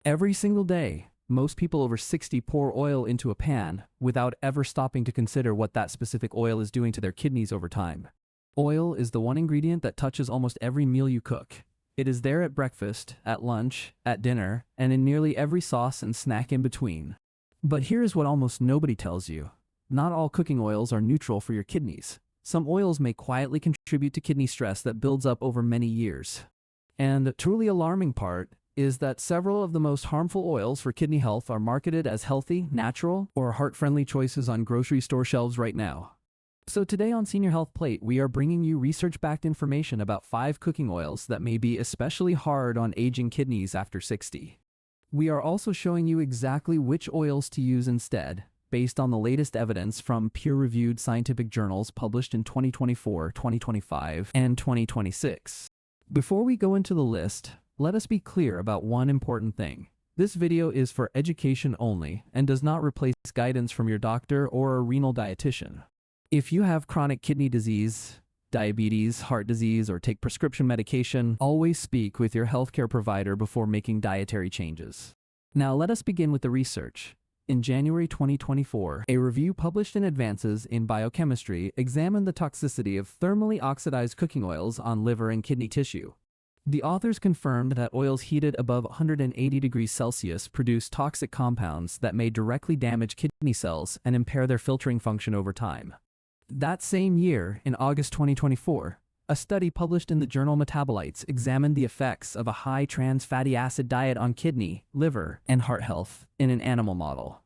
Every single day, most people over 60 pour oil into a pan without ever stopping to consider what that specific oil is doing to their kidneys over time. Oil is the one ingredient that touches almost every meal you cook. It is there at breakfast, at lunch, at dinner, and in nearly every sauce and snack in between. But here's what almost nobody tells you. Not all cooking oils are neutral for your kidneys. Some oils may quietly contribute to kidney stress that builds up over many years. And the truly alarming part is that several of the most harmful oils for kidney health are marketed as healthy, natural, or heart-friendly choices on grocery store shelves right now. So today on Senior Health Plate, we are bringing you research-backed information about 5 cooking oils that may be especially hard on aging kidneys after 60. We are also showing you exactly which oils to use instead, based on the latest evidence from peer-reviewed scientific journals published in 2024, 2025, and 2026. Before we go into the list, let us be clear about one important thing. This video is for education only and does not replace guidance from your doctor or a renal dietitian. If you have chronic kidney disease, diabetes, heart disease, or take prescription medication, always speak with your healthcare provider before making dietary changes. Now let us begin with the research. In January 2024, a review published in Advances in Biochemistry examined the toxicity of thermally oxidized cooking oils on liver and kidney tissue. The authors confirmed that oils heated above 180 degrees Celsius produce toxic compounds that may directly damage kidney cells and impair their filtering function over time. That same year, in August 2024, a study published in the journal Metabolites examined the effects of a high trans fatty acid diet on kidney, liver, and heart health in an animal model.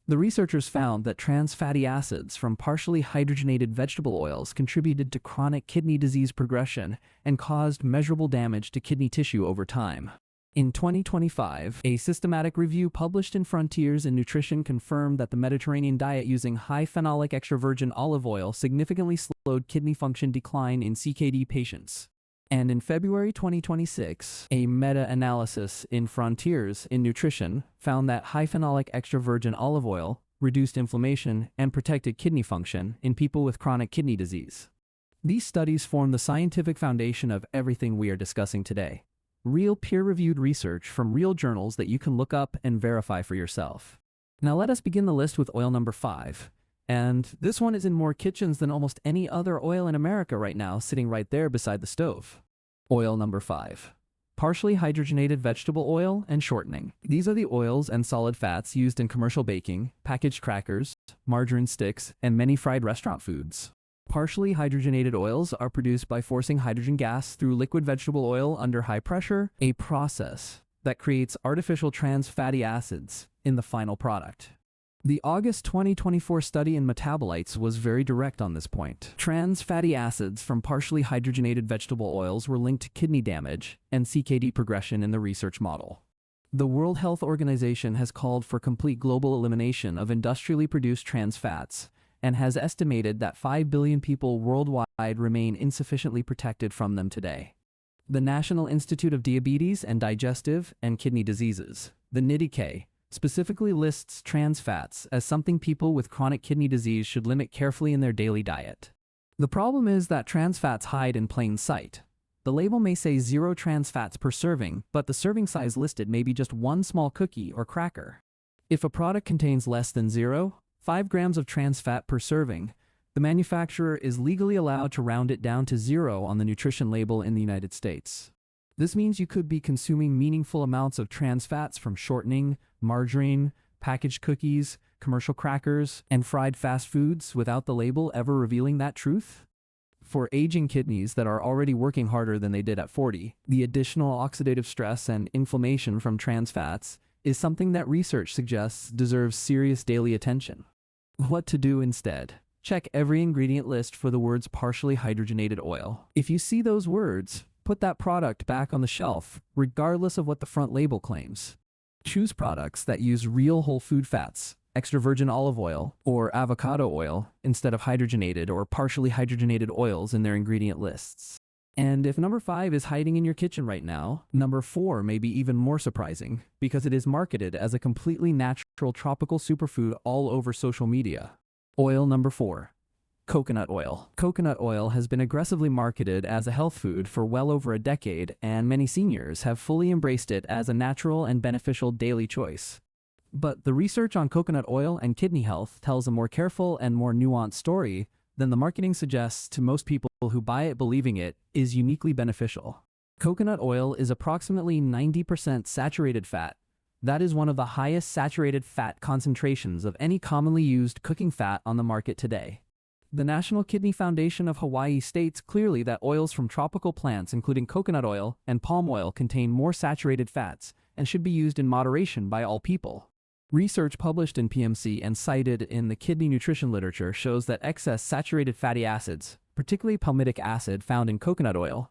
The researchers found that trans fatty acids from partially hydrogenated vegetable oils contributed to chronic kidney disease progression and caused measurable damage to kidney tissue over time. In 2025, a systematic review published in Frontiers in Nutrition confirmed that the Mediterranean diet using high phenolic extra virgin olive oil significantly slowed kidney function decline in CKD patients. And in February 2026, a meta-analysis in Frontiers in Nutrition found that high phenolic extra virgin olive oil reduced inflammation and protected kidney function in people with chronic kidney disease. These studies form the scientific foundation of everything we are discussing today. Real peer-reviewed research from real journals that you can look up and verify for yourself. Now let us begin the list with oil number 5. And this one is in more kitchens than almost any other oil in America right now, sitting right there beside the stove. Oil number 5. Partially hydrogenated vegetable oil and shortening. These are the oils and solid fats used in commercial baking, packaged crackers, margarine sticks, and many fried restaurant foods. Partially hydrogenated oils are produced by forcing hydrogen gas through liquid vegetable oil under high pressure, a process that creates artificial trans fatty acids in the final product. The August 2024 study in Metabolites was very direct on this point. Trans fatty acids from partially hydrogenated vegetable oils were linked to kidney damage and CKD progression in the research model. The World Health Organization has called for complete global elimination of industrially produced trans fats, and has estimated that 5 billion people worldwide remain insufficiently protected from them today. The National Institute of Diabetes and Digestive and Kidney Diseases, the NIDDK, specifically lists trans fats as something people with chronic kidney disease should limit carefully in their daily diet. The problem is that trans fats hide in plain sight. The label may say 0 trans fats per serving, but the serving size listed may be just one small cookie or cracker. If a product contains less than 5 grams of trans fat per serving, the manufacturer is legally allowed to round it down to 0 on the nutrition label in the United States. This means you could be consuming meaningful amounts of trans fats from shortening, margarine, packaged cookies, commercial crackers, and fried fast foods without the label ever revealing that truth. For aging kidneys that are already working harder than they did at 40, the additional oxidative stress and inflammation from trans fats is something that research suggests deserves serious daily attention. What to do instead? Check every ingredient list for the words partially hydrogenated oil. If you see those words, put that product back on the shelf, regardless of what the front label claims. Choose products that use real whole food fats, extra virgin olive oil, or avocado oil instead of hydrogenated or partially hydrogenated oils in their ingredient lists. And if number 5 is hiding in your kitchen right now, number 4 may be even more surprising because it is marketed as a completely natural tropical superfood all over social media. Oil number 4. Coconut oil. Coconut oil has been aggressively marketed as a health food for well over a decade, and many seniors have fully embraced it as a natural and beneficial daily choice. But the research on coconut oil and kidney health tells a more careful and more nuanced story than the marketing suggests to most people who buy it believing it is uniquely beneficial. Coconut oil is approximately 90% saturated fat. That is one of the highest saturated fat concentrations of any commonly used cooking fat on the market today. The National Kidney Foundation of Hawaii states clearly that oils from tropical plants, including coconut oil and palm oil, contain more saturated fats and should be used in moderation by all people. Research published in PMC and cited in the kidney nutrition literature shows that excess saturated fatty acids, particularly palmitic acid found in coconut oil,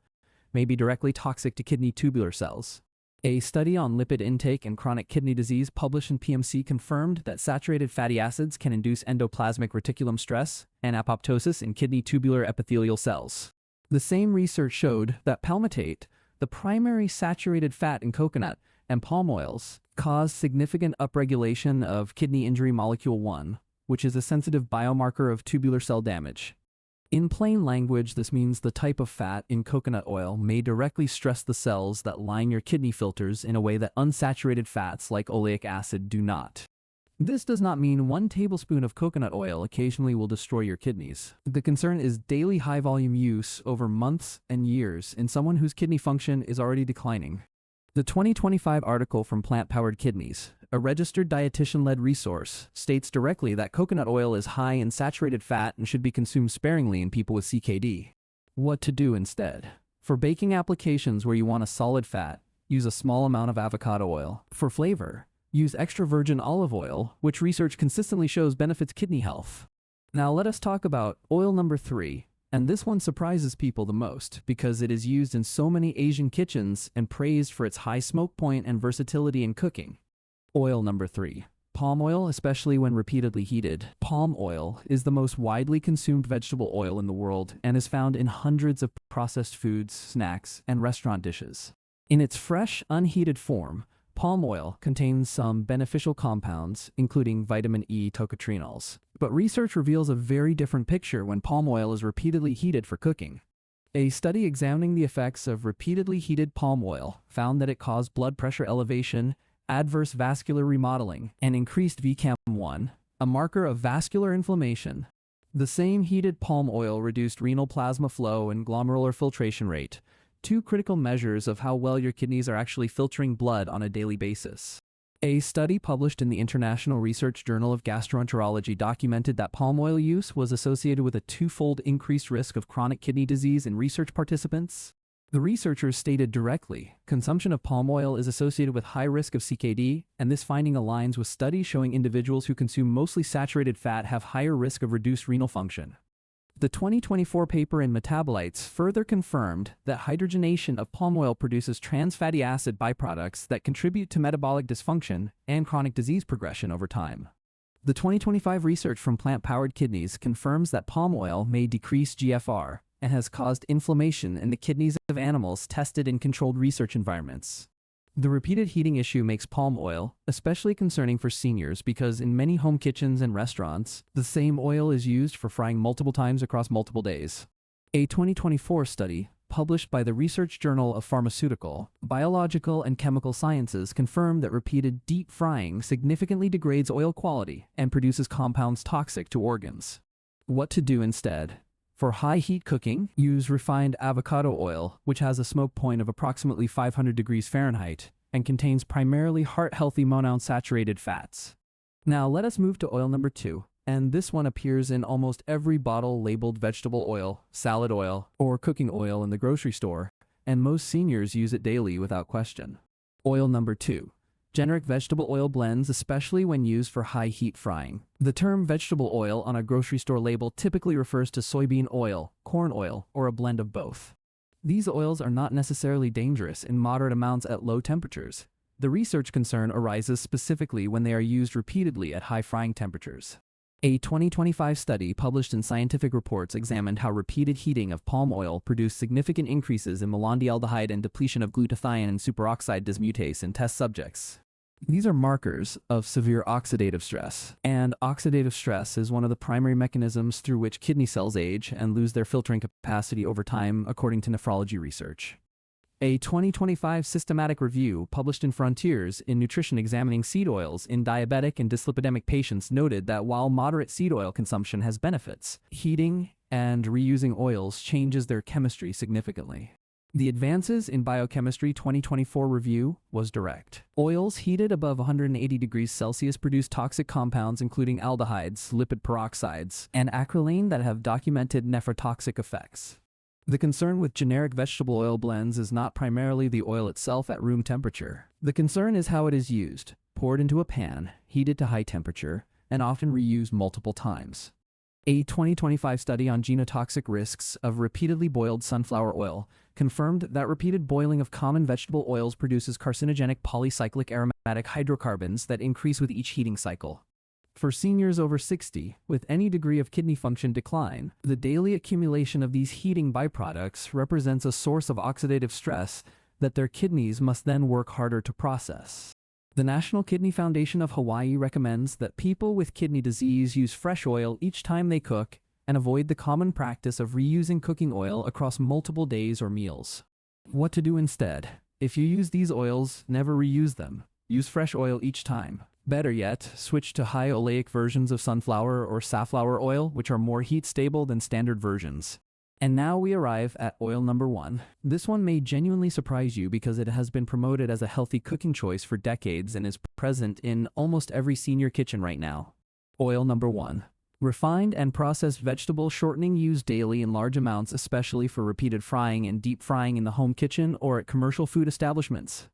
may be directly toxic to kidney tubular cells. A study on lipid intake and chronic kidney disease published in PMC confirmed that saturated fatty acids can induce endoplasmic reticulum stress and apoptosis in kidney tubular epithelial cells. The same research showed that palmitate, the primary saturated fat in coconut and palm oils, cause significant upregulation of kidney injury molecule 1, which is a sensitive biomarker of tubular cell damage. In plain language, this means the type of fat in coconut oil may directly stress the cells that line your kidney filters in a way that unsaturated fats like oleic acid do not. This does not mean 1 tablespoon of coconut oil occasionally will destroy your kidneys. The concern is daily high-volume use over months and years in someone whose kidney function is already declining. The 2025 article from Plant-Powered Kidneys, a registered dietitian-led resource, states directly that coconut oil is high in saturated fat and should be consumed sparingly in people with CKD. What to do instead? For baking applications where you want a solid fat, use a small amount of avocado oil. For flavor, use extra virgin olive oil, which research consistently shows benefits kidney health. Now let us talk about oil number 3. And this one surprises people the most because it is used in so many Asian kitchens and praised for its high smoke point and versatility in cooking. Oil number 3. Palm oil, especially when repeatedly heated. Palm oil is the most widely consumed vegetable oil in the world and is found in hundreds of processed foods, snacks, and restaurant dishes. In its fresh, unheated form, palm oil contains some beneficial compounds, including vitamin E tocotrienols. But research reveals a very different picture when palm oil is repeatedly heated for cooking. A study examining the effects of repeatedly heated palm oil found that it caused blood pressure elevation, adverse vascular remodeling, and increased VCAM1, a marker of vascular inflammation. The same heated palm oil reduced renal plasma flow and glomerular filtration rate, 2 critical measures of how well your kidneys are actually filtering blood on a daily basis. A study published in the International Research Journal of Gastroenterology documented that palm oil use was associated with a 2-fold increased risk of chronic kidney disease in research participants. The researchers stated directly, consumption of palm oil is associated with high risk of CKD, and this finding aligns with studies showing individuals who consume mostly saturated fat have higher risk of reduced renal function. The 2024 paper in Metabolites further confirmed that hydrogenation of palm oil produces trans fatty acid byproducts that contribute to metabolic dysfunction and chronic disease progression over time. The 2025 research from Plant-Powered Kidneys confirms that palm oil may decrease GFR and has caused inflammation in the kidneys of animals tested in controlled research environments. The repeated heating issue makes palm oil especially concerning for seniors because in many home kitchens and restaurants, the same oil is used for frying multiple times across multiple days. A 2024 study published by the Research Journal of Pharmaceutical, Biological, and Chemical Sciences confirmed that repeated deep frying significantly degrades oil quality and produces compounds toxic to organs. What to do instead? For high heat cooking, use refined avocado oil, which has a smoke point of approximately 500 degrees Fahrenheit and contains primarily heart-healthy monounsaturated fats. Now let us move to oil number 2, and this one appears in almost every bottle labeled vegetable oil, salad oil, or cooking oil in the grocery store, and most seniors use it daily without question. Oil number 2. Generic vegetable oil blends, especially when used for high heat frying. The term vegetable oil on a grocery store label typically refers to soybean oil, corn oil, or a blend of both. These oils are not necessarily dangerous in moderate amounts at low temperatures. The research concern arises specifically when they are used repeatedly at high frying temperatures. A 2025 study published in Scientific Reports examined how repeated heating of palm oil produced significant increases in malondialdehyde and depletion of glutathione and superoxide dismutase in test subjects. These are markers of severe oxidative stress, and oxidative stress is one of the primary mechanisms through which kidney cells age and lose their filtering capacity over time, according to nephrology research. A 2025 systematic review published in Frontiers in Nutrition examining seed oils in diabetic and dyslipidemic patients noted that while moderate seed oil consumption has benefits, heating and reusing oils changes their chemistry significantly. The Advances in Biochemistry 2024 review was direct. Oils heated above 180 degrees Celsius produce toxic compounds including aldehydes, lipid peroxides, and acrylane that have documented nephrotoxic effects. The concern with generic vegetable oil blends is not primarily the oil itself at room temperature. The concern is how it is used, poured into a pan, heated to high temperature, and often reused multiple times. A 2025 study on genotoxic risks of repeatedly boiled sunflower oil confirmed that repeated boiling of common vegetable oils produces carcinogenic polycyclic aromatic hydrocarbons that increase with each heating cycle. For seniors over 60, with any degree of kidney function decline, the daily accumulation of these heating byproducts represents a source of oxidative stress that their kidneys must then work harder to process. The National Kidney Foundation of Hawaii recommends that people with kidney disease use fresh oil each time they cook and avoid the common practice of reusing cooking oil across multiple days or meals. What to do instead? If you use these oils, never reuse them. Use fresh oil each time. Better yet, switch to high oleic versions of sunflower or safflower oil, which are more heat stable than standard versions. And now we arrive at oil number 1. This one may genuinely surprise you because it has been promoted as a healthy cooking choice for decades and is present in almost every senior kitchen right now. Oil number 1. Refined and processed vegetable shortening used daily in large amounts, especially for repeated frying and deep frying in the home kitchen or at commercial food establishments.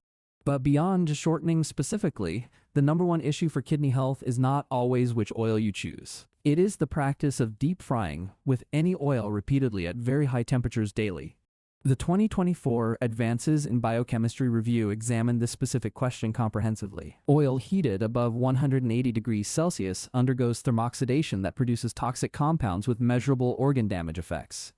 But beyond shortening specifically, the number one issue for kidney health is not always which oil you choose. It is the practice of deep frying with any oil repeatedly at very high temperatures daily. The 2024 Advances in Biochemistry review examined this specific question comprehensively. Oil heated above 180 degrees Celsius undergoes thermoxidation that produces toxic compounds with measurable organ damage effects.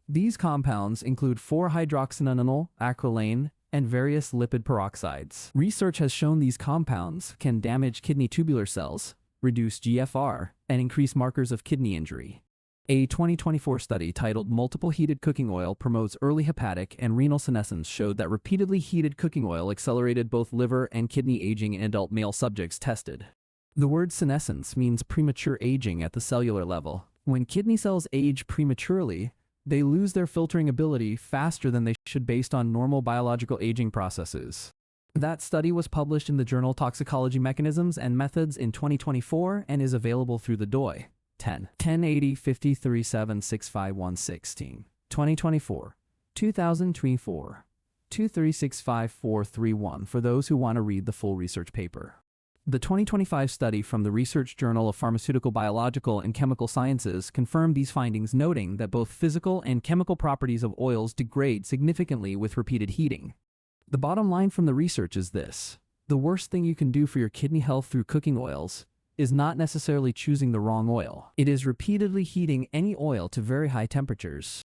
These compounds include 4-hydroxynonenal, acrylane, and various lipid peroxides. Research has shown these compounds can damage kidney tubular cells, reduce GFR, and increase markers of kidney injury. A 2024 study titled Multiple Heated Cooking Oil Promotes Early Hepatic and Renal Senescence showed that repeatedly heated cooking oil accelerated both liver and kidney aging in adult male subjects tested. The word senescence means premature aging at the cellular level. When kidney cells age prematurely, they lose their filtering ability faster than they should based on normal biological aging processes. That study was published in the journal Toxicology Mechanisms and Methods in 2024 and is available through the DOI. 1080 537 65116 2024 2024 2365431 for those who want to read the full research paper. The 2025 study from the Research Journal of Pharmaceutical, Biological, and Chemical Sciences confirmed these findings, noting that both physical and chemical properties of oils degrade significantly with repeated heating. The bottom line from the research is this: the worst thing you can do for your kidney health through cooking oils is not necessarily choosing the wrong oil. It is repeatedly heating any oil to very high temperatures.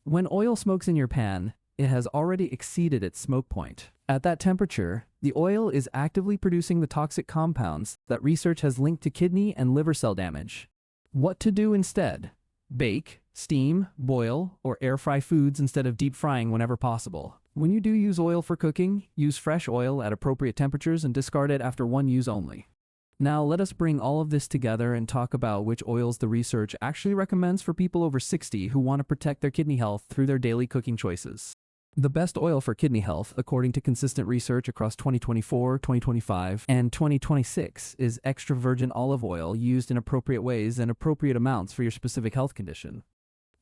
When oil smokes in your pan, it has already exceeded its smoke point. At that temperature, the oil is actively producing the toxic compounds that research has linked to kidney and liver cell damage. What to do instead? Bake, steam, boil, or air fry foods instead of deep frying whenever possible. When you do use oil for cooking, use fresh oil at appropriate temperatures and discard it after one use only. Now let us bring all of this together and talk about which oils the research actually recommends for people over 60 who want to protect their kidney health through their daily cooking choices. The best oil for kidney health, according to consistent research across 2024, 2025, and 2026, is extra virgin olive oil used in appropriate ways and appropriate amounts for your specific health condition.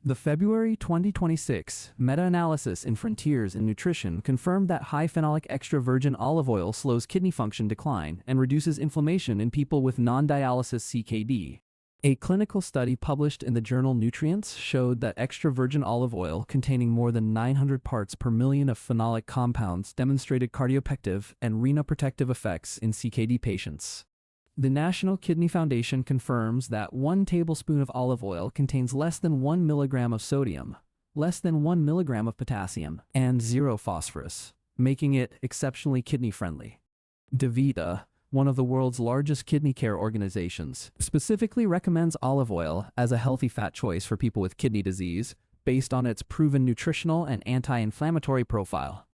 The February 2026 meta-analysis in Frontiers in Nutrition confirmed that high phenolic extra virgin olive oil slows kidney function decline and reduces inflammation in people with non-dialysis CKD. A clinical study published in the journal Nutrients showed that extra virgin olive oil containing more than 900 parts per million of phenolic compounds demonstrated cardioprotective and renoprotective effects in CKD patients. The National Kidney Foundation confirms that 1 tablespoon of olive oil contains less than 1 milligram of sodium, less than 1 milligram of potassium, and 0 phosphorus, making it exceptionally kidney-friendly. DaVita, one of the world's largest kidney care organizations, specifically recommends olive oil as a healthy fat choice for people with kidney disease, based on its proven nutritional and anti-inflammatory profile.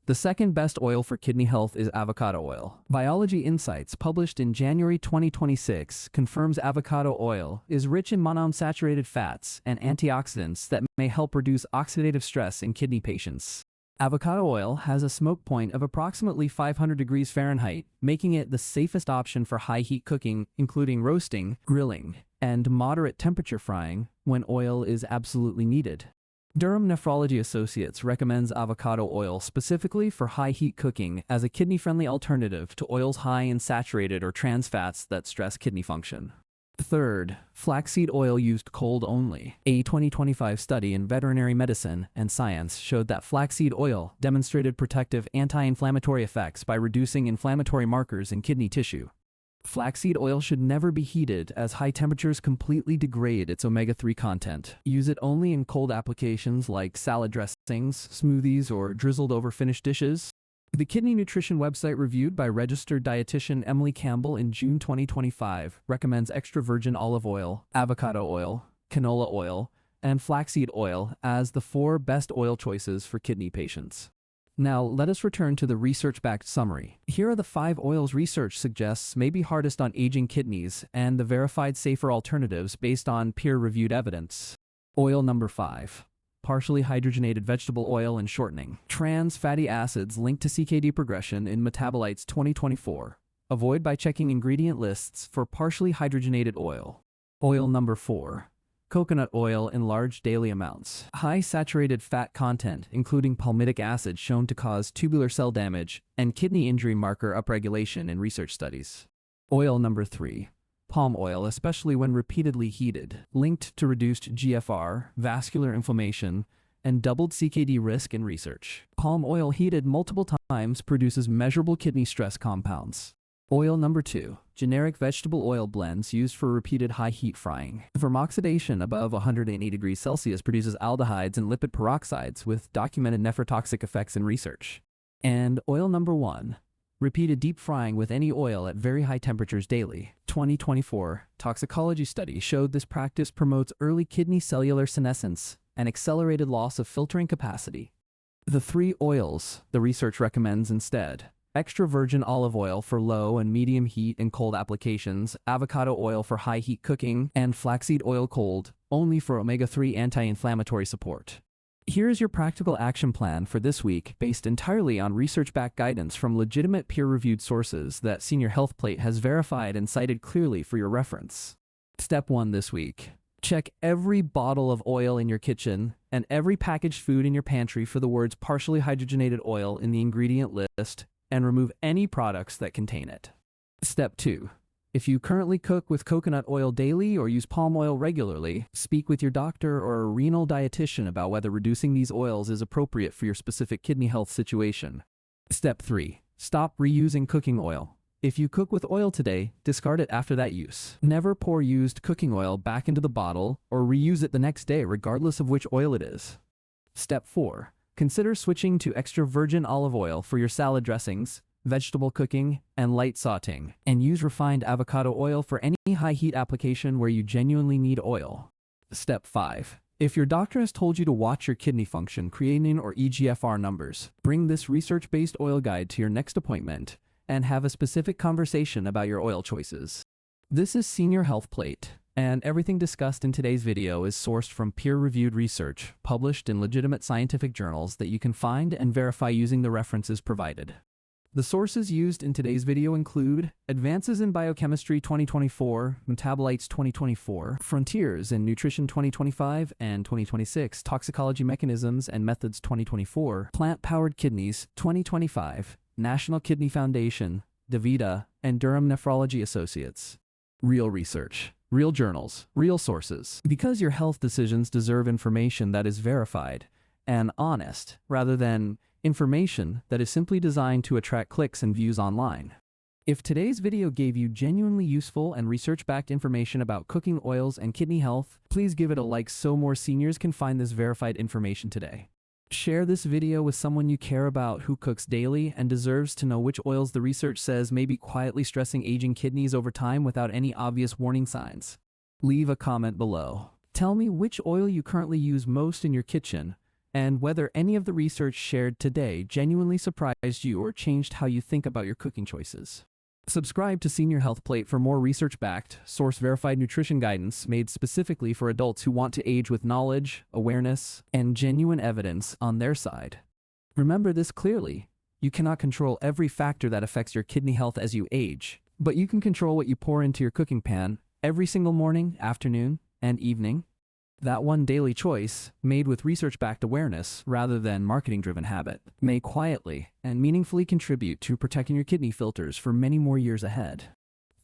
The second best oil for kidney health is avocado oil. Biology Insights, published in January 2026, confirms avocado oil is rich in monounsaturated fats and antioxidants that may help reduce oxidative stress in kidney patients. Avocado oil has a smoke point of approximately 500 degrees Fahrenheit, making it the safest option for high-heat cooking, including roasting, grilling, and moderate temperature frying when oil is absolutely needed. Durham Nephrology Associates recommends avocado oil specifically for high-heat cooking as a kidney-friendly alternative to oils high in saturated or trans fats that stress kidney function. Third, flaxseed oil used cold only. A 2025 study in veterinary medicine and science showed that flaxseed oil demonstrated protective anti-inflammatory effects by reducing inflammatory markers in kidney tissue. Flaxseed oil should never be heated as high temperatures completely degrade its omega-3 content. Use it only in cold applications like salad dressings, smoothies, or drizzled over finished dishes. The kidney nutrition website reviewed by registered dietitian Emily Campbell in June 2025 recommends extra virgin olive oil, avocado oil, canola oil, and flaxseed oil as the 4 best oil choices for kidney patients. Now, let us return to the research-backed summary. Here are the 5 oils research suggests may be hardest on aging kidneys and the verified safer alternatives based on peer-reviewed evidence. Oil number 5. Partially hydrogenated vegetable oil and shortening. Trans fatty acids linked to CKD progression in Metabolites 2024. Avoid by checking ingredient lists for partially hydrogenated oil. Oil number 4. Coconut oil in large daily amounts. High saturated fat content, including palmitic acid, shown to cause tubular cell damage and kidney injury marker upregulation in research studies. Oil number 3. Palm oil, especially when repeatedly heated, linked to reduced GFR, vascular inflammation, and doubled CKD risk in research. Palm oil heated multiple times produces measurable kidney stress compounds. Oil number 2. Generic vegetable oil blends used for repeated high heat frying. Vermoxidation above 180 degrees Celsius produces aldehydes and lipid peroxides with documented nephrotoxic effects in research. And oil number 1. Repeated deep frying with any oil at very high temperatures daily. 2024 toxicology study showed this practice promotes early kidney cellular senescence and accelerated loss of filtering capacity. The 3 oils the research recommends instead: extra virgin olive oil for low and medium heat and cold applications, avocado oil for high heat cooking, and flaxseed oil cold, only for omega-3 anti-inflammatory support. Here's your practical action plan for this week, based entirely on research-backed guidance from legitimate peer-reviewed sources that Senior Health Plate has verified and cited clearly for your reference. Step 1 this week. Check every bottle of oil in your kitchen and every packaged food in your pantry for the words partially hydrogenated oil in the ingredient list, and remove any products that contain it. Step 2. If you currently cook with coconut oil daily or use palm oil regularly, speak with your doctor or a renal dietitian about whether reducing these oils is appropriate for your specific kidney health situation. Step 3. Stop reusing cooking oil. If you cook with oil today, discard it after that use. Never pour used cooking oil back into the bottle or reuse it the next day regardless of which oil it is. Step 4. Consider switching to extra virgin olive oil for your salad dressings, vegetable cooking, and light sautéing, and use refined avocado oil for any high heat application where you genuinely need oil. Step 5. If your doctor has told you to watch your kidney function, creatinine or eGFR numbers, bring this research-based oil guide to your next appointment and have a specific conversation about your oil choices. This is Senior Health Plate, and everything discussed in today's video is sourced from peer-reviewed research published in legitimate scientific journals that you can find and verify using the references provided. The sources used in today's video include Advances in Biochemistry 2024, Metabolites 2024, Frontiers in Nutrition 2025 and 2026, Toxicology Mechanisms and Methods 2024, Plant-Powered Kidneys 2025, National Kidney Foundation, DaVita, and Durham Nephrology Associates. Real research, real journals, real sources. Because your health decisions deserve information that is verified and honest, rather than information that is simply designed to attract clicks and views online. If today's video gave you genuinely useful and research-backed information about cooking oils and kidney health, please give it a like so more seniors can find this verified information today. Share this video with someone you care about who cooks daily and deserves to know which oils the research says may be quietly stressing aging kidneys over time without any obvious warning signs. Leave a comment below. Tell me which oil you currently use most in your kitchen, and whether any of the research shared today genuinely surprised you or changed how you think about your cooking choices. Subscribe to Senior Health Plate for more research-backed, source-verified nutrition guidance made specifically for adults who want to age with knowledge, awareness, and genuine evidence on their side. Remember this clearly: you cannot control every factor that affects your kidney health as you age, but you can control what you pour into your cooking pan every single morning, afternoon, and evening. That one daily choice, made with research-backed awareness rather than marketing-driven habit, may quietly and meaningfully contribute to protecting your kidney filters for many more years ahead.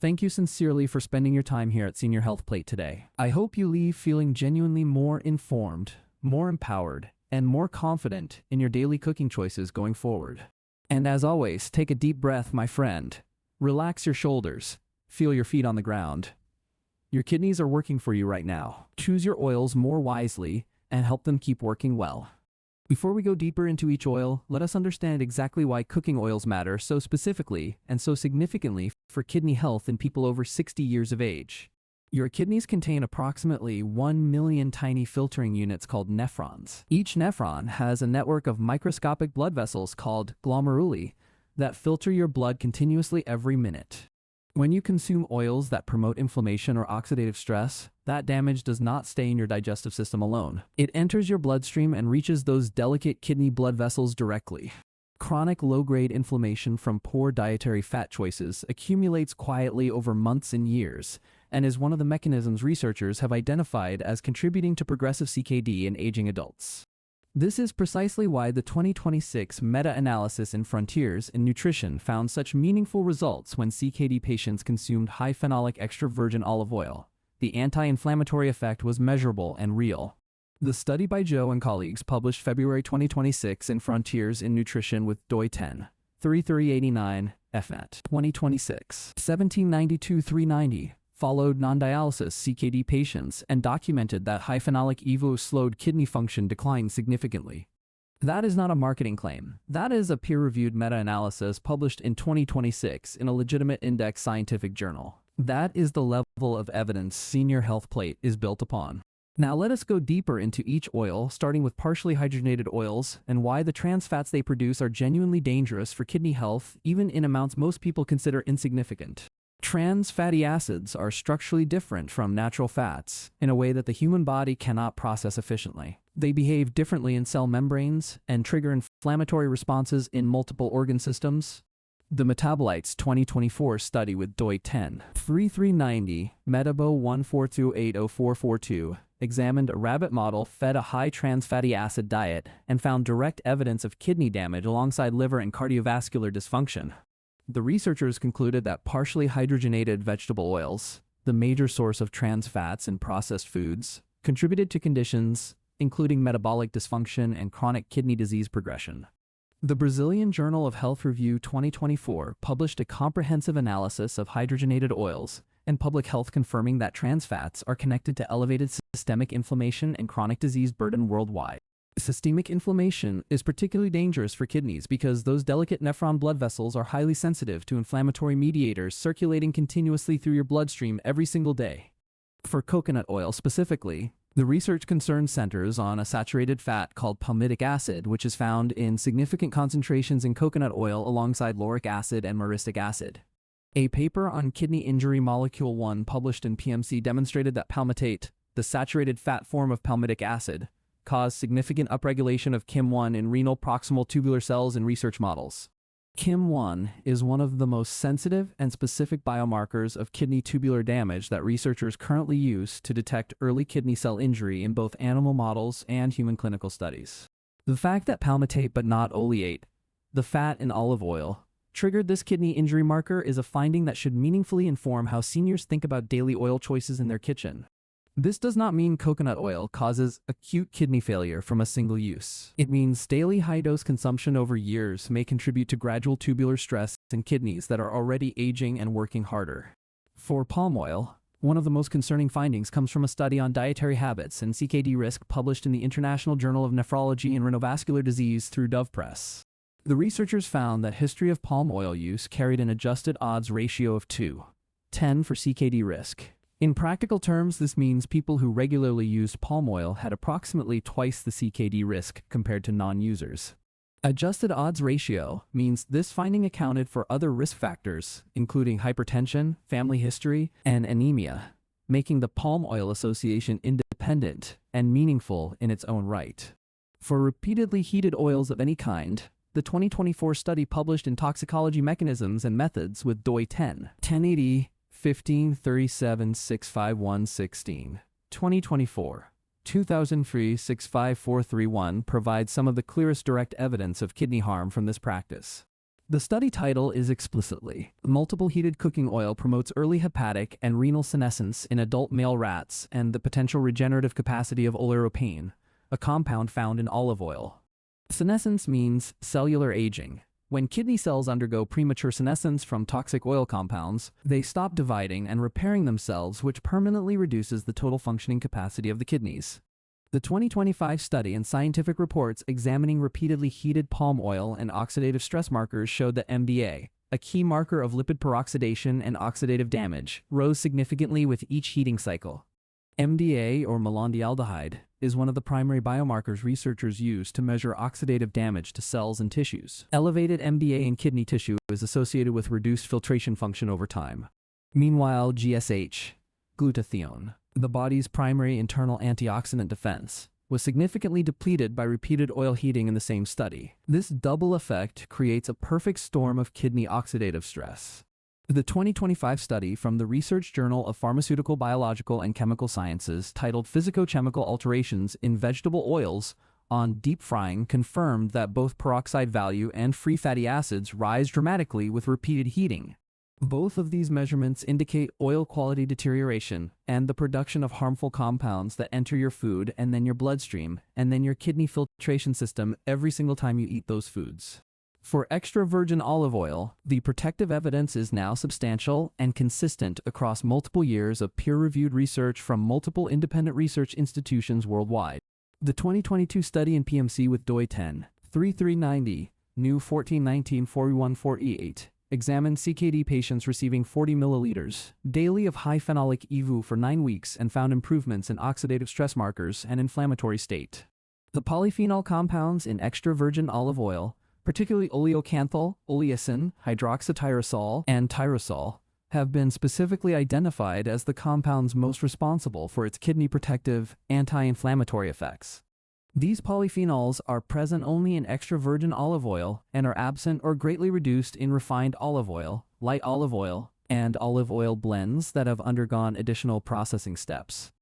Thank you sincerely for spending your time here at Senior Health Plate today. I hope you leave feeling genuinely more informed, more empowered, and more confident in your daily cooking choices going forward. And as always, take a deep breath, my friend. Relax your shoulders. Feel your feet on the ground. Your kidneys are working for you right now. Choose your oils more wisely and help them keep working well. Before we go deeper into each oil, let us understand exactly why cooking oils matter so specifically and so significantly for kidney health in people over 60 years of age. Your kidneys contain approximately 1 million tiny filtering units called nephrons. Each nephron has a network of microscopic blood vessels called glomeruli that filter your blood continuously every minute. When you consume oils that promote inflammation or oxidative stress, that damage does not stay in your digestive system alone. It enters your bloodstream and reaches those delicate kidney blood vessels directly. Chronic low-grade inflammation from poor dietary fat choices accumulates quietly over months and years, and is one of the mechanisms researchers have identified as contributing to progressive CKD in aging adults. This is precisely why the 2026 meta-analysis in Frontiers in Nutrition found such meaningful results when CKD patients consumed high-phenolic extra virgin olive oil. The anti-inflammatory effect was measurable and real. The study by Joe and colleagues, published February 2026 in Frontiers in Nutrition with DOI 10, 3389, FNet, 2026, 1792-390, followed non-dialysis CKD patients and documented that high-phenolic EVO slowed kidney function decline significantly. That is not a marketing claim. That is a peer-reviewed meta-analysis published in 2026 in a legitimate index scientific journal. That is the level of evidence Senior Health Plate is built upon. Now let us go deeper into each oil, starting with partially hydrogenated oils and why the trans fats they produce are genuinely dangerous for kidney health, even in amounts most people consider insignificant. Trans fatty acids are structurally different from natural fats in a way that the human body cannot process efficiently. They behave differently in cell membranes and trigger inflammatory responses in multiple organ systems. The Metabolites 2024 study with DOI 10, 3390, Metabo 142804442 examined a rabbit model fed a high trans fatty acid diet and found direct evidence of kidney damage alongside liver and cardiovascular dysfunction. The researchers concluded that partially hydrogenated vegetable oils, the major source of trans fats in processed foods, contributed to conditions including metabolic dysfunction and chronic kidney disease progression. The Brazilian Journal of Health Review 2024 published a comprehensive analysis of hydrogenated oils and public health, confirming that trans fats are connected to elevated systemic inflammation and chronic disease burden worldwide. Systemic inflammation is particularly dangerous for kidneys because those delicate nephron blood vessels are highly sensitive to inflammatory mediators circulating continuously through your bloodstream every single day. For coconut oil specifically, the research concern centers on a saturated fat called palmitic acid, which is found in significant concentrations in coconut oil alongside lauric acid and myristic acid. A paper on kidney injury molecule 1 published in PMC demonstrated that palmitate, the saturated fat form of palmitic acid, caused significant upregulation of KIM-1 in renal proximal tubular cells in research models. KIM-1 is one of the most sensitive and specific biomarkers of kidney tubular damage that researchers currently use to detect early kidney cell injury in both animal models and human clinical studies. The fact that palmitate but not oleate, the fat in olive oil, triggered this kidney injury marker is a finding that should meaningfully inform how seniors think about daily oil choices in their kitchen. This does not mean coconut oil causes acute kidney failure from a single use. It means daily high-dose consumption over years may contribute to gradual tubular stress in kidneys that are already aging and working harder. For palm oil, One of the most concerning findings comes from a study on dietary habits and CKD risk published in the International Journal of Nephrology and Renovascular Disease through Dove Press. The researchers found that history of palm oil use carried an adjusted odds ratio of 2:10 for CKD risk. In practical terms, this means people who regularly used palm oil had approximately twice the CKD risk compared to non-users. Adjusted odds ratio means this finding accounted for other risk factors, including hypertension, family history, and anemia, making the palm oil association independent and meaningful in its own right. For repeatedly heated oils of any kind, the 2024 study published in Toxicology Mechanisms and Methods with DOI 1080 1537 651 16, 2024. 2003 65431 provides some of the clearest direct evidence of kidney harm from this practice. The study title is explicitly, "Multiple Heated Cooking Oil Promotes Early Hepatic and Renal Senescence in Adult Male Rats and the Potential Regenerative Capacity of Oleuropein, a compound found in olive oil." Senescence means cellular aging. When kidney cells undergo premature senescence from toxic oil compounds, they stop dividing and repairing themselves, which permanently reduces the total functioning capacity of the kidneys. The 2025 study and scientific reports examining repeatedly heated palm oil and oxidative stress markers showed that MDA, a key marker of lipid peroxidation and oxidative damage, rose significantly with each heating cycle. MDA, or malondialdehyde, is one of the primary biomarkers researchers use to measure oxidative damage to cells and tissues. Elevated MDA in kidney tissue is associated with reduced filtration function over time. Meanwhile, GSH, glutathione, the body's primary internal antioxidant defense, was significantly depleted by repeated oil heating in the same study. This double effect creates a perfect storm of kidney oxidative stress. The 2025 study from the Research Journal of Pharmaceutical, Biological, and Chemical Sciences titled Physicochemical Alterations in Vegetable Oils on Deep Frying confirmed that both peroxide value and free fatty acids rise dramatically with repeated heating. Both of these measurements indicate oil quality deterioration and the production of harmful compounds that enter your food and then your bloodstream and then your kidney filtration system every single time you eat those foods. For extra virgin olive oil, the protective evidence is now substantial and consistent across multiple years of peer-reviewed research from multiple independent research institutions worldwide. The 2022 study in PMC with DOI 10-3390, new 1419-414E8, examined CKD patients receiving 40 milliliters daily of high phenolic EVU for 9 weeks and found improvements in oxidative stress markers and inflammatory state. The polyphenol compounds in extra virgin olive oil, particularly oleocanthal, oleasin, hydroxytyrosol, and tyrosol, have been specifically identified as the compounds most responsible for its kidney protective, anti-inflammatory effects. These polyphenols are present only in extra virgin olive oil and are absent or greatly reduced in refined olive oil, light olive oil, and olive oil blends that have undergone additional processing steps.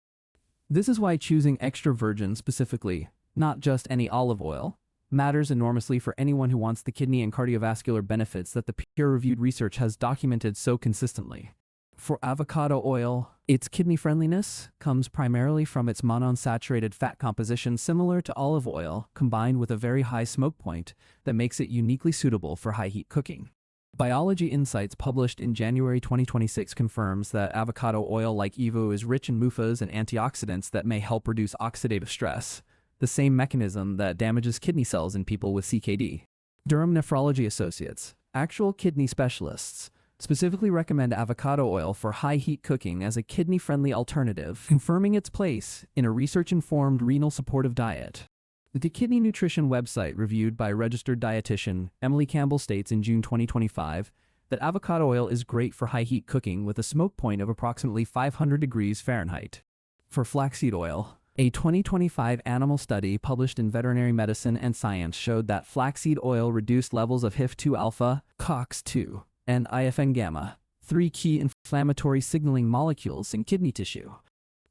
This is why choosing extra virgin specifically, not just any olive oil, matters enormously for anyone who wants the kidney and cardiovascular benefits that the peer-reviewed research has documented so consistently. For avocado oil, its kidney friendliness comes primarily from its monounsaturated fat composition similar to olive oil, combined with a very high smoke point that makes it uniquely suitable for high-heat cooking. Biology Insights published in January 2026 confirms that avocado oil like EVU is rich in MUFAs and antioxidants that may help reduce oxidative stress, the same mechanism that damages kidney cells in people with CKD. Durham Nephrology Associates, actual kidney specialists, specifically recommend avocado oil for high-heat cooking as a kidney-friendly alternative, confirming its place in a research-informed renal supportive diet. The Kidney Nutrition website, reviewed by registered dietitian Emily Campbell, states in June 2025 that avocado oil is great for high-heat cooking with a smoke point of approximately 500 degrees Fahrenheit. For flaxseed oil, a 2025 animal study published in Veterinary Medicine and Science showed that flaxseed oil reduced levels of HIF2-alpha, COX-2, and IFN-gamma, 3 key inflammatory signaling molecules in kidney tissue.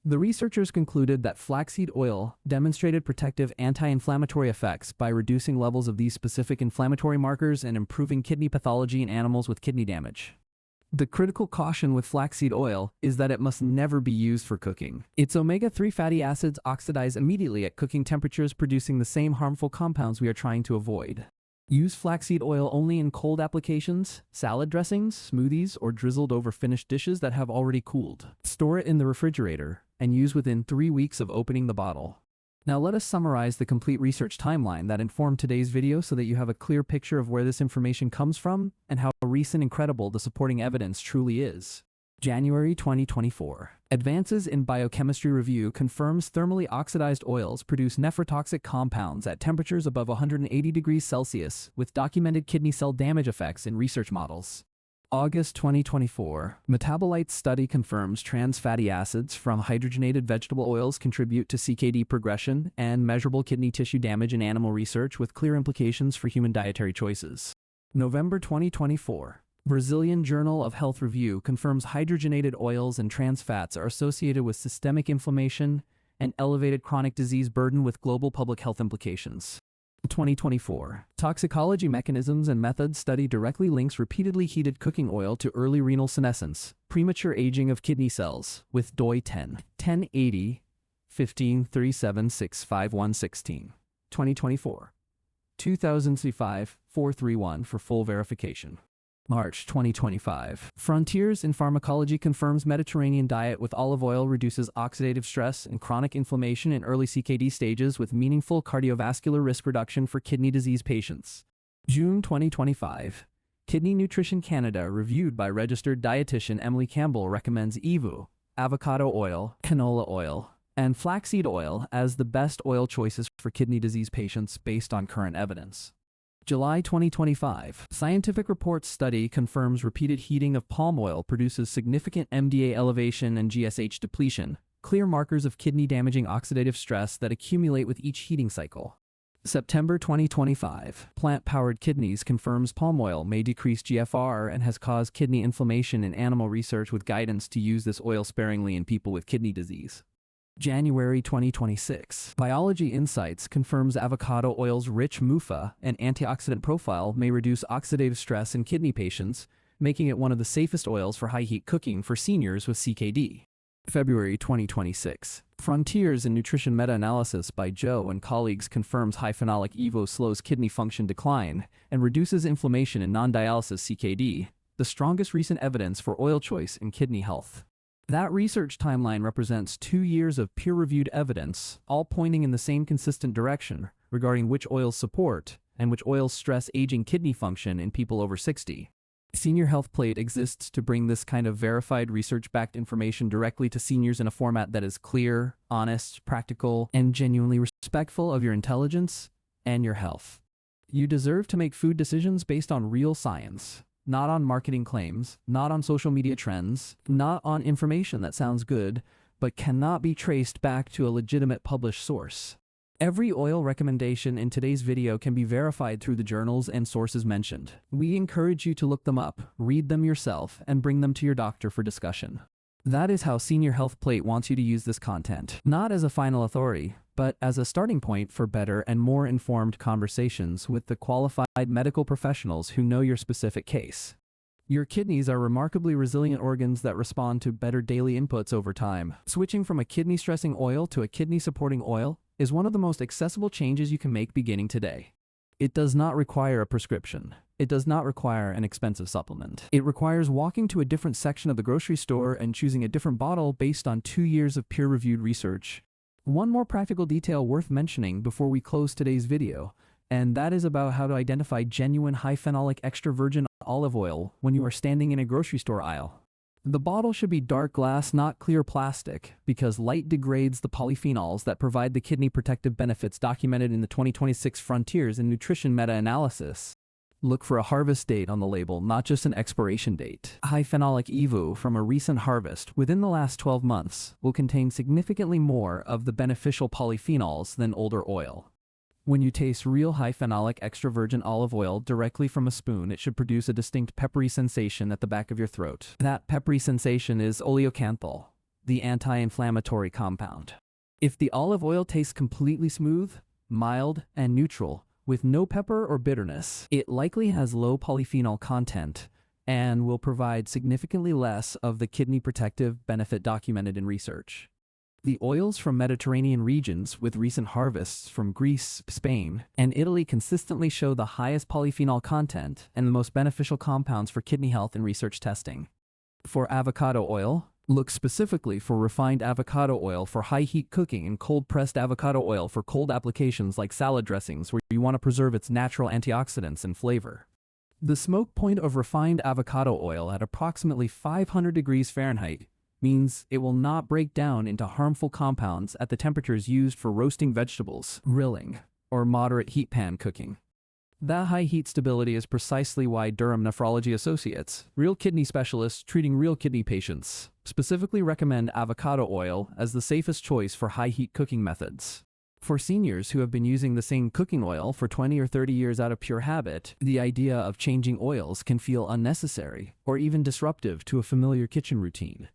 The researchers concluded that flaxseed oil demonstrated protective anti-inflammatory effects by reducing levels of these specific inflammatory markers and improving kidney pathology in animals with kidney damage. The critical caution with flaxseed oil is that it must never be used for cooking. Its omega-3 fatty acids oxidize immediately at cooking temperatures, producing the same harmful compounds we are trying to avoid. Use flaxseed oil only in cold applications, salad dressings, smoothies, or drizzled over finished dishes that have already cooled. Store it in the refrigerator and use within 3 weeks of opening the bottle. Now let us summarize the complete research timeline that informed today's video so that you have a clear picture of where this information comes from and how recent and credible the supporting evidence truly is. January 2024. Advances in Biochemistry Review confirms thermally oxidized oils produce nephrotoxic compounds at temperatures above 180 degrees Celsius with documented kidney cell damage effects in research models. August 2024. Metabolites study confirms trans fatty acids from hydrogenated vegetable oils contribute to CKD progression and measurable kidney tissue damage in animal research with clear implications for human dietary choices. November 2024. Brazilian Journal of Health Review confirms hydrogenated oils and trans fats are associated with systemic inflammation and elevated chronic disease burden with global public health implications. 2024. Toxicology Mechanisms and Methods study directly links repeatedly heated cooking oil to early renal senescence, premature aging of kidney cells, with DOI 1080 15376516. 2024. 2005 431 for full verification. March 2025. Frontiers in Pharmacology confirms Mediterranean diet with olive oil reduces oxidative stress and chronic inflammation in early CKD stages with meaningful cardiovascular risk reduction for kidney disease patients. June 2025. Kidney Nutrition Canada, reviewed by registered dietitian Emily Campbell, recommends EVU, avocado oil, canola oil, and flaxseed oil as the best oil choices for kidney disease patients based on current evidence. July 2025. Scientific Reports study confirms repeated heating of palm oil produces significant MDA elevation and GSH depletion, clear markers of kidney-damaging oxidative stress that accumulate with each heating cycle. September 2025. Plant-Powered Kidneys confirms palm oil may decrease GFR and has caused kidney inflammation in animal research with guidance to use this oil sparingly in people with kidney disease. January 2026. Biology Insights confirms avocado oil's rich MUFA and antioxidant profile may reduce oxidative stress in kidney patients, making it one of the safest oils for high-heat cooking for seniors with CKD. February 2026. Frontiers in Nutrition meta-analysis by Joe and colleagues confirms high phenolic EVO slows kidney function decline and reduces inflammation in non-dialysis CKD, the strongest recent evidence for oil choice in kidney health. That research timeline represents 2 years of peer-reviewed evidence, all pointing in the same consistent direction regarding which oils support and which oils stress aging kidney function in people over 60. Senior Health Plate exists to bring this kind of verified research-backed information directly to seniors in a format that is clear, honest, practical, and genuinely respectful of your intelligence and your health. You deserve to make food decisions based on real science. Not on marketing claims, not on social media trends, not on information that sounds good, but cannot be traced back to a legitimate published source. Every oil recommendation in today's video can be verified through the journals and sources mentioned. We encourage you to look them up, read them yourself, and bring them to your doctor for discussion. That is how Senior Health Plate wants you to use this content, not as a final authority, but as a starting point for better and more informed conversations with the qualified medical professionals who know your specific case. Your kidneys are remarkably resilient organs that respond to better daily inputs over time. Switching from a kidney-stressing oil to a kidney-supporting oil is one of the most accessible changes you can make beginning today. It does not require a prescription. It does not require an expensive supplement. It requires walking to a different section of the grocery store and choosing a different bottle based on 2 years of peer-reviewed research. One more practical detail worth mentioning before we close today's video, and that is about how to identify genuine high-phenolic extra virgin olive oil when you are standing in a grocery store aisle. The bottle should be dark glass, not clear plastic, because light degrades the polyphenols that provide the kidney protective benefits documented in the 2026 Frontiers in Nutrition meta-analysis. Look for a harvest date on the label, not just an expiration date. High phenolic EVU from a recent harvest within the last 12 months will contain significantly more of the beneficial polyphenols than older oil. When you taste real high phenolic extra virgin olive oil directly from a spoon, it should produce a distinct peppery sensation at the back of your throat. That peppery sensation is oleocanthal, the anti-inflammatory compound. If the olive oil tastes completely smooth, mild, and neutral, with no pepper or bitterness, it likely has low polyphenol content and will provide significantly less of the kidney protective benefit documented in research. The oils from Mediterranean regions with recent harvests from Greece, Spain, and Italy consistently show the highest polyphenol content and the most beneficial compounds for kidney health in research testing. For avocado oil, look specifically for refined avocado oil for high-heat cooking and cold-pressed avocado oil for cold applications like salad dressings where you want to preserve its natural antioxidants and flavor. The smoke point of refined avocado oil at approximately 500 degrees Fahrenheit means it will not break down into harmful compounds at the temperatures used for roasting vegetables, grilling, or moderate heat pan cooking. That high heat stability is precisely why Durham Nephrology Associates, real kidney specialists treating real kidney patients, specifically recommend avocado oil as the safest choice for high heat cooking methods. For seniors who have been using the same cooking oil for 20 or 30 years out of pure habit, the idea of changing oils can feel unnecessary or even disruptive to a familiar kitchen routine.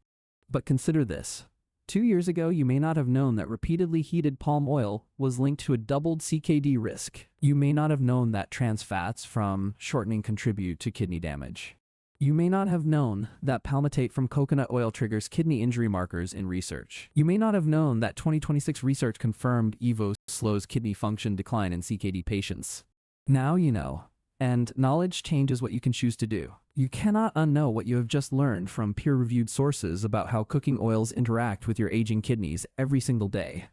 But consider this. 2 years ago, you may not have known that repeatedly heated palm oil was linked to a doubled CKD risk. You may not have known that trans fats from shortening contribute to kidney damage. You may not have known that palmitate from coconut oil triggers kidney injury markers in research. You may not have known that 2026 research confirmed EVO slows kidney function decline in CKD patients. Now you know. And knowledge changes what you can choose to do. You cannot unknow what you have just learned from peer-reviewed sources about how cooking oils interact with your aging kidneys every single day.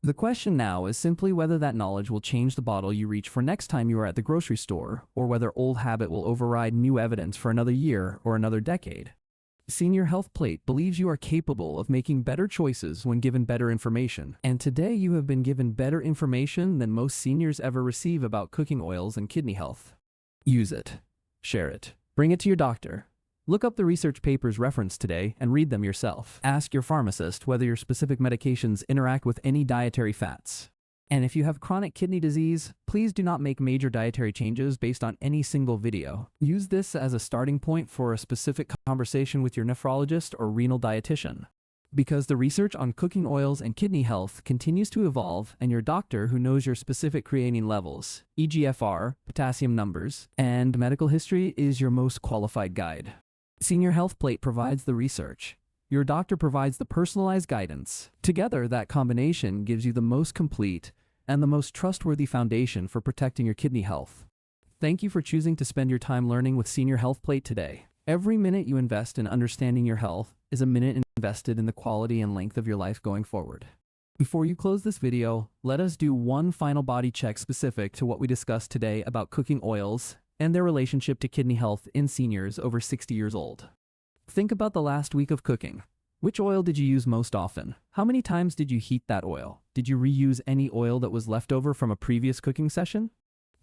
The question now is simply whether that knowledge will change the bottle you reach for next time you are at the grocery store, or whether old habit will override new evidence for another year or another decade. Senior Health Plate believes you are capable of making better choices when given better information, and today you have been given better information than most seniors ever receive about cooking oils and kidney health. Use it. Share it. Bring it to your doctor. Look up the research papers referenced today and read them yourself. Ask your pharmacist whether your specific medications interact with any dietary fats. And if you have chronic kidney disease, please do not make major dietary changes based on any single video. Use this as a starting point for a specific conversation with your nephrologist or renal dietitian. Because the research on cooking oils and kidney health continues to evolve, and your doctor who knows your specific creatinine levels, eGFR, potassium numbers, and medical history is your most qualified guide. Senior Health Plate provides the research. Your doctor provides the personalized guidance. Together, that combination gives you the most complete and the most trustworthy foundation for protecting your kidney health. Thank you for choosing to spend your time learning with Senior Health Plate today. Every minute you invest in understanding your health is a minute invested in the quality and length of your life going forward. Before you close this video, let us do one final body check specific to what we discussed today about cooking oils and their relationship to kidney health in seniors over 60 years old. Think about the last week of cooking. Which oil did you use most often? How many times did you heat that oil? Did you reuse any oil that was left over from a previous cooking session?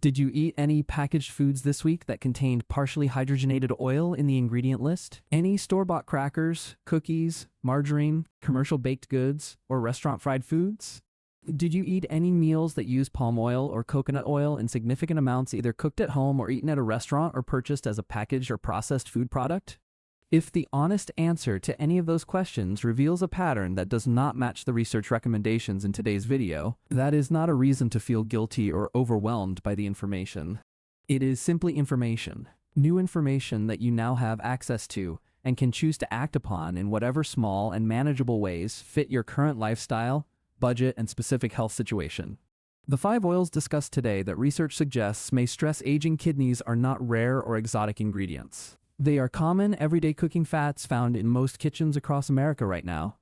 Did you eat any packaged foods this week that contained partially hydrogenated oil in the ingredient list? Any store-bought crackers, cookies, margarine, commercial baked goods, or restaurant fried foods? Did you eat any meals that use palm oil or coconut oil in significant amounts either cooked at home or eaten at a restaurant or purchased as a packaged or processed food product? If the honest answer to any of those questions reveals a pattern that does not match the research recommendations in today's video, that is not a reason to feel guilty or overwhelmed by the information. It is simply information, new information that you now have access to and can choose to act upon in whatever small and manageable ways fit your current lifestyle, budget, and specific health situation. The 5 oils discussed today that research suggests may stress aging kidneys are not rare or exotic ingredients. They are common, everyday cooking fats found in most kitchens across America right now.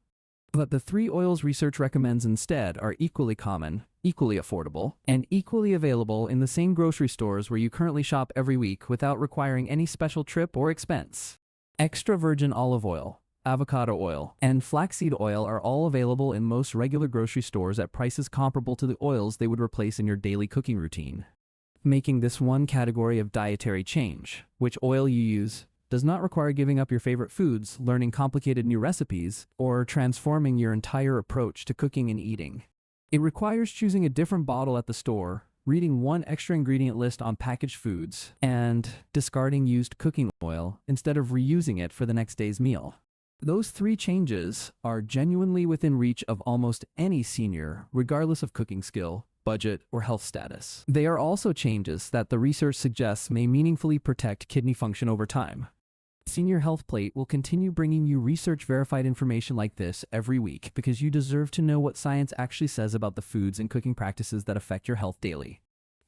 But the 3 oils research recommends instead are equally common, equally affordable, and equally available in the same grocery stores where you currently shop every week without requiring any special trip or expense. Extra virgin olive oil, avocado oil, and flaxseed oil are all available in most regular grocery stores at prices comparable to the oils they would replace in your daily cooking routine. Making this one category of dietary change, which oil you use, does not require giving up your favorite foods, learning complicated new recipes, or transforming your entire approach to cooking and eating. It requires choosing a different bottle at the store, reading one extra ingredient list on packaged foods, and discarding used cooking oil instead of reusing it for the next day's meal. Those 3 changes are genuinely within reach of almost any senior, regardless of cooking skill, budget, or health status. They are also changes that the research suggests may meaningfully protect kidney function over time. Senior Health Plate will continue bringing you research-verified information like this every week because you deserve to know what science actually says about the foods and cooking practices that affect your health daily.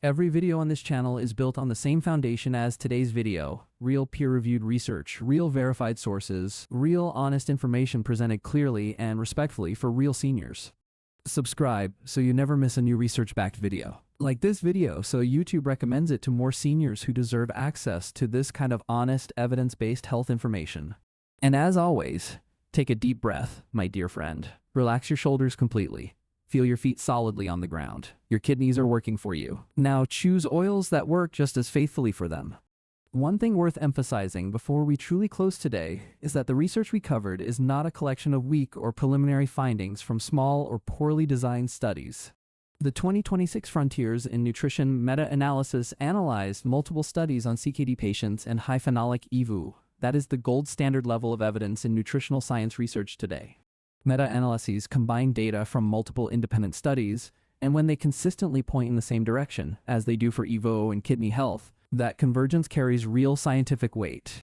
Every video on this channel is built on the same foundation as today's video: real peer-reviewed research, real verified sources, real honest information presented clearly and respectfully for real seniors. Subscribe so you never miss a new research-backed video. Like this video so YouTube recommends it to more seniors who deserve access to this kind of honest, evidence-based health information. And as always, take a deep breath, my dear friend. Relax your shoulders completely. Feel your feet solidly on the ground. Your kidneys are working for you. Now choose oils that work just as faithfully for them. One thing worth emphasizing before we truly close today is that the research we covered is not a collection of weak or preliminary findings from small or poorly designed studies. The 2026 Frontiers in Nutrition meta-analysis analyzed multiple studies on CKD patients and high phenolic EVU. That is the gold standard level of evidence in nutritional science research today. Meta-analyses combine data from multiple independent studies, and when they consistently point in the same direction, as they do for EVO and kidney health, that convergence carries real scientific weight.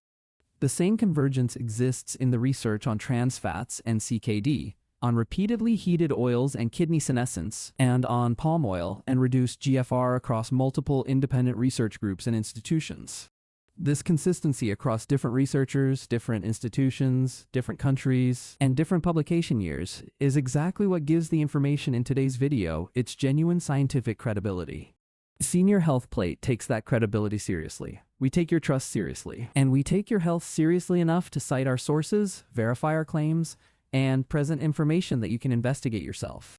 The same convergence exists in the research on trans fats and CKD, on repeatedly heated oils and kidney senescence, and on palm oil and reduced GFR across multiple independent research groups and institutions. This consistency across different researchers, different institutions, different countries, and different publication years is exactly what gives the information in today's video its genuine scientific credibility. Senior Health Plate takes that credibility seriously. We take your trust seriously. And we take your health seriously enough to cite our sources, verify our claims, and present information that you can investigate yourself.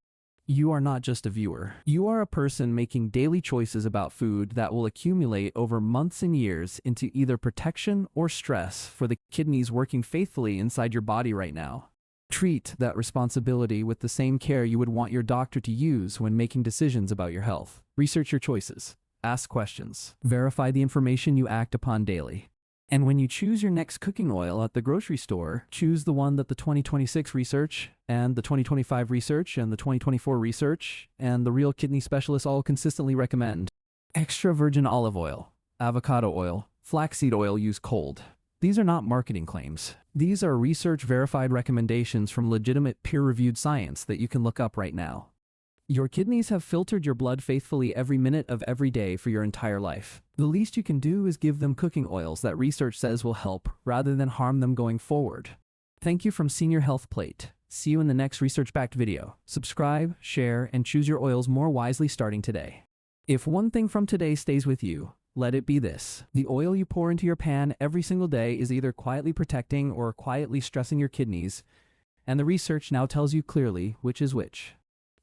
You are not just a viewer. You are a person making daily choices about food that will accumulate over months and years into either protection or stress for the kidneys working faithfully inside your body right now. Treat that responsibility with the same care you would want your doctor to use when making decisions about your health. Research your choices. Ask questions. Verify the information you act upon daily. And when you choose your next cooking oil at the grocery store, choose the one that the 2026 research and the 2025 research and the 2024 research and the real kidney specialists all consistently recommend. Extra virgin olive oil, avocado oil, flaxseed oil used cold. These are not marketing claims. These are research-verified recommendations from legitimate peer-reviewed science that you can look up right now. Your kidneys have filtered your blood faithfully every minute of every day for your entire life. The least you can do is give them cooking oils that research says will help rather than harm them going forward. Thank you from Senior Health Plate. See you in the next research-backed video. Subscribe, share, and choose your oils more wisely starting today. If one thing from today stays with you, let it be this: the oil you pour into your pan every single day is either quietly protecting or quietly stressing your kidneys, and the research now tells you clearly which is which.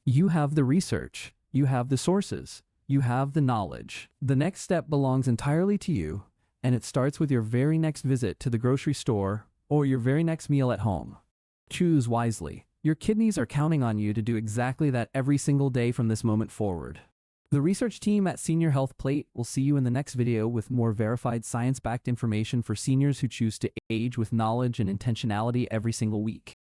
You have the research, you have the sources, you have the knowledge. The next step belongs entirely to you, and it starts with your very next visit to the grocery store or your very next meal at home. Choose wisely. Your kidneys are counting on you to do exactly that every single day from this moment forward. The research team at Senior Health Plate will see you in the next video with more verified science-backed information for seniors who choose to age with knowledge and intentionality every single week.